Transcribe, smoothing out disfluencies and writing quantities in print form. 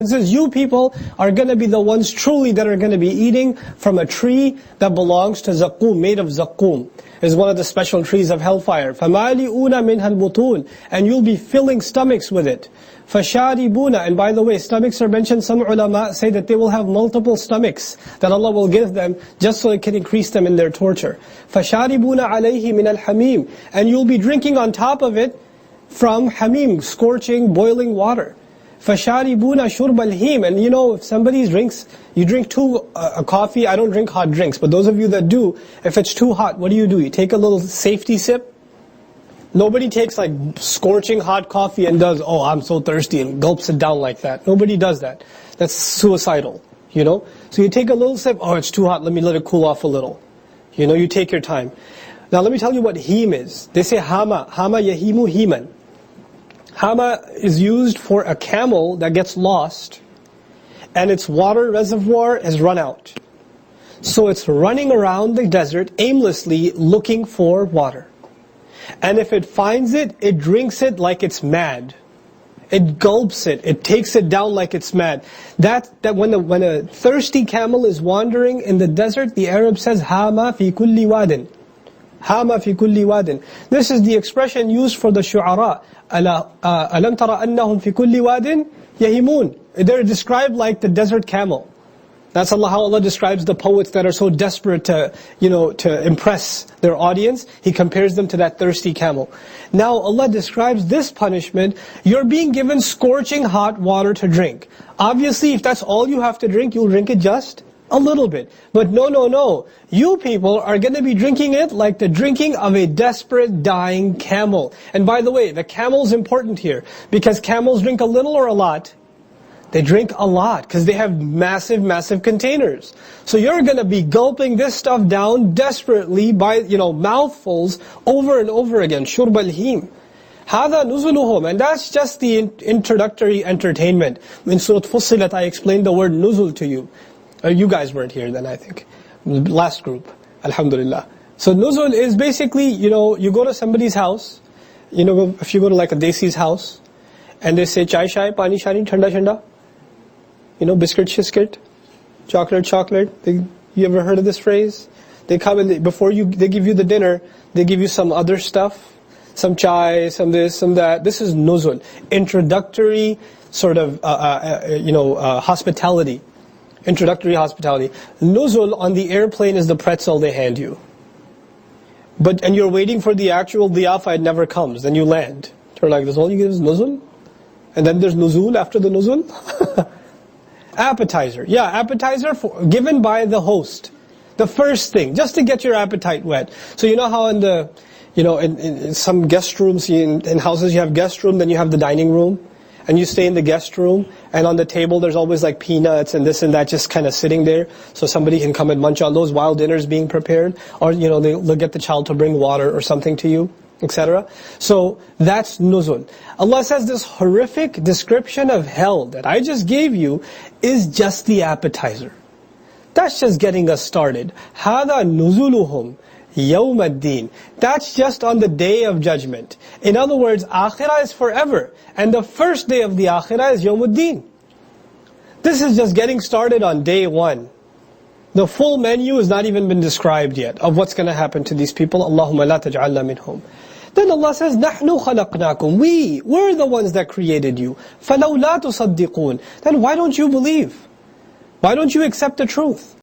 It says, you people are going to be the ones truly that are going to be eating from a tree that belongs to Zaqqum, made of Zaqqum. Is one of the special trees of Hellfire. فَمَالِئُونَ مِنْهَا الْبُطُونَ. And you'll be filling stomachs with it. فَشَارِبُونَ. And by the way, stomachs are mentioned. Some ulama say that they will have multiple stomachs that Allah will give them just so it can increase them in their torture. فَشَارِبُونَ عَلَيْهِ مِنَ الْحَمِيمِ. And you'll be drinking on top of it from hamim, scorching, boiling water. فَشَارِبُونَ شُرْبَ الْهِيمِ. And you know, if somebody drinks, you drink a coffee. I don't drink hot drinks, but those of you that do, if it's too hot, what do? You take a little safety sip. Nobody takes like scorching hot coffee and does, oh, I'm so thirsty, and gulps it down like that. Nobody does that. That's suicidal, you know. So you take a little sip, oh, it's too hot, let me let it cool off a little. You know, you take your time. Now let me tell you what heem is. They say hama yahimu heeman. Hama is used for a camel that gets lost and its water reservoir is run out. So it's running around the desert aimlessly looking for water. And if it finds it, it drinks it like it's mad. It gulps it. It takes it down like it's mad. That when a thirsty camel is wandering in the desert, the Arab says, Hama fi kulli wadin. Hama fi kulli wadin. This is the expression used for the shu'ara. Alam tara annahum fi kulli wadin yahimun. They're described like the desert camel. That's how Allah describes the poets that are so desperate to, to impress their audience. He compares them to that thirsty camel. Now Allah describes this punishment. You're being given scorching hot water to drink. Obviously, if that's all you have to drink, you'll drink it just a little bit. But no. You people are going to be drinking it like the drinking of a desperate, dying camel. And by the way, the camel's important here. Because camels drink a little or a lot? They drink a lot because they have massive containers. So you're going to be gulping this stuff down desperately by, mouthfuls over and over again. شُرْبَ الْهِيمِ هَذَا نُزُلُهُمْ. And that's just the introductory entertainment. In Surah Fussilat, I explained the word nuzul to you. You guys weren't here then, I think. Last group. Alhamdulillah. So nuzul is basically, you go to somebody's house. If you go to like a desi's house, and they say, chai shai, pani shani, thanda thanda. Biscuit shiscuit, chocolate. You ever heard of this phrase? They come and before they give you the dinner, they give you some other stuff. Some chai, some this, some that. This is nuzul. Introductory sort of, hospitality. Introductory hospitality. Nuzul on the airplane is the pretzel they hand you. And you're waiting for the actual diyafa, it never comes. Then you land. You're like, this all you give is nuzul? And then there's nuzul after the nuzul? Appetizer. Yeah, appetizer given by the host. The first thing, just to get your appetite wet. So you know how in some guest rooms, in houses you have guest room, then you have the dining room. And you stay in the guest room, and on the table there's always like peanuts and this and that just kind of sitting there. So somebody can come and munch on those while dinner's being prepared. Or, they'll get the child to bring water or something to you, etc. So that's nuzul. Allah says this horrific description of hell that I just gave you is just the appetizer. That's just getting us started. هَذَا نُزُلُهُمْ يَوْمَ الدِّينِ. That's just on the day of judgment. In other words, akhirah is forever. And the first day of the akhirah is يَوْمُ الدِّينِ. This is just getting started on day one. The full menu has not even been described yet of what's going to happen to these people. Allahumma la taj'alna minhum. Then Allah says, نَحْنُ خَلَقْنَاكُمْ. We're the ones that created you. فَلَوْ لَا تُصَدِّقُونَ. Then why don't you believe? Why don't you accept the truth?